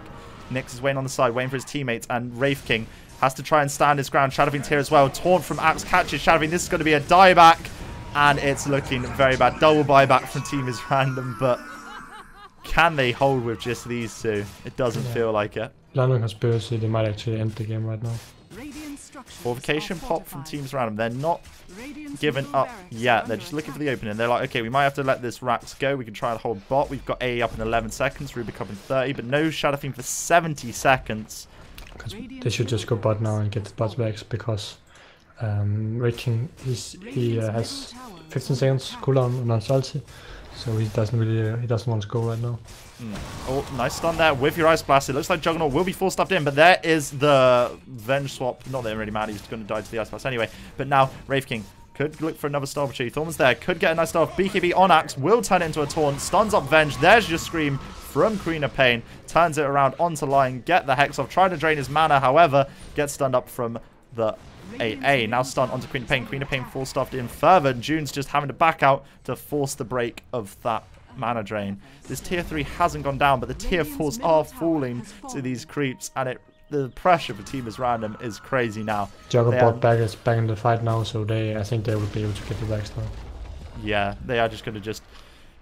Nyx is waiting on the side, waiting for his teammates, and Wraith King has to try and stand his ground. Shadow Fiend's here as well. Taunt from Axe catches Shadow Fiend. This is going to be a dieback, and it's looking very bad. Double buyback from Team is Random, but can they hold with just these two? It doesn't feel like it. London Conspiracy, they might actually end the game right now. Fortification pop from Teams Random. They're not giving up yet. They're just looking for the opening. They're like, okay, we might have to let this Rax go. We can try and hold bot. We've got A up in 11 seconds. Rubik up in 30, but no Shadow Fiend for 70 seconds. They should just go bot now and get the bot backs, because Raid King, he has 15 seconds cooldown on his ulti, so he doesn't want to go right now. Oh, nice stun there with your Ice Blast. It looks like Juggernaut will be force stuffed in, but there is the Venge swap. Not that it really matters. He's going to die to the Ice Blast anyway. But now Wraith King could look for another star opportunity. Thorman's there. Could get a nice start off. BKB on Axe. Will turn it into a taunt. Stuns up Venge. There's your Scream from Queen of Pain. Turns it around onto Lion. Get the Hex off. Trying to drain his mana. However, gets stunned up from the AA. Now stunned onto Queen of Pain. Queen of Pain full stuffed in further. And June's just having to back out to force the break of that mana drain. This tier 3 hasn't gone down, but the tier 4s are falling to these creeps, and the pressure for Team is Random is crazy now. Juggernaut is back in the fight now, so I think they will be able to get the backs now. Yeah, they are just going to just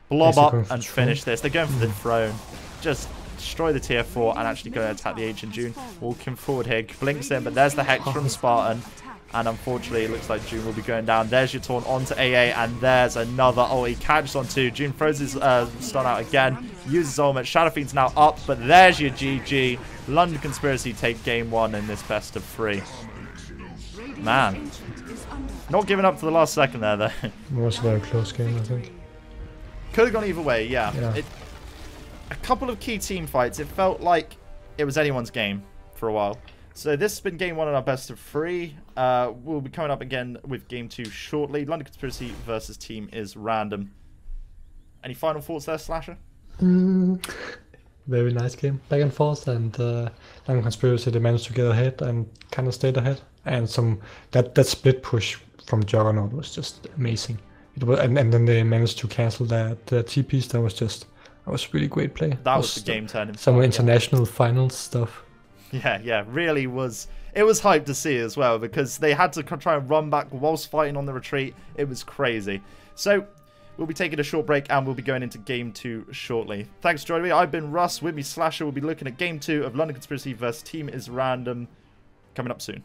blob up and finish this. They're going for the throne. Just destroy the tier 4 and actually go and attack the Ancient June. Walking forward here, blinks in, but there's the Hex from Spartan. And unfortunately, it looks like June will be going down. There's your taunt onto AA, and there's another. Oh, he catches on 2. June throws his stun out again. Uses ultimate. Shadow Fiend's now up, but there's your GG. London Conspiracy take game 1 in this best of 3. Man. Not giving up to the last second there, though. It was a very close game, I think. Could have gone either way, yeah. A couple of key team fights. It felt like it was anyone's game for a while. So this has been game 1 in our best of 3. We'll be coming up again with game 2 shortly. London Conspiracy versus Team is Random. Any final thoughts there, Slahser? Very nice game. Back and forth, and London Conspiracy, they managed to get ahead and kind of stayed ahead. And that split push from Juggernaut was just amazing. It was, and then they managed to cancel the TPs. That was really great play. That was the game turning. Some international finals stuff. Yeah, really was. It was hype to see as well, because they had to try and run back whilst fighting on the retreat. It was crazy. So we'll be taking a short break, and we'll be going into game 2 shortly. Thanks for joining me. I've been Russ. With me, Slahser. We'll be looking at game 2 of London Conspiracy versus Team is Random coming up soon.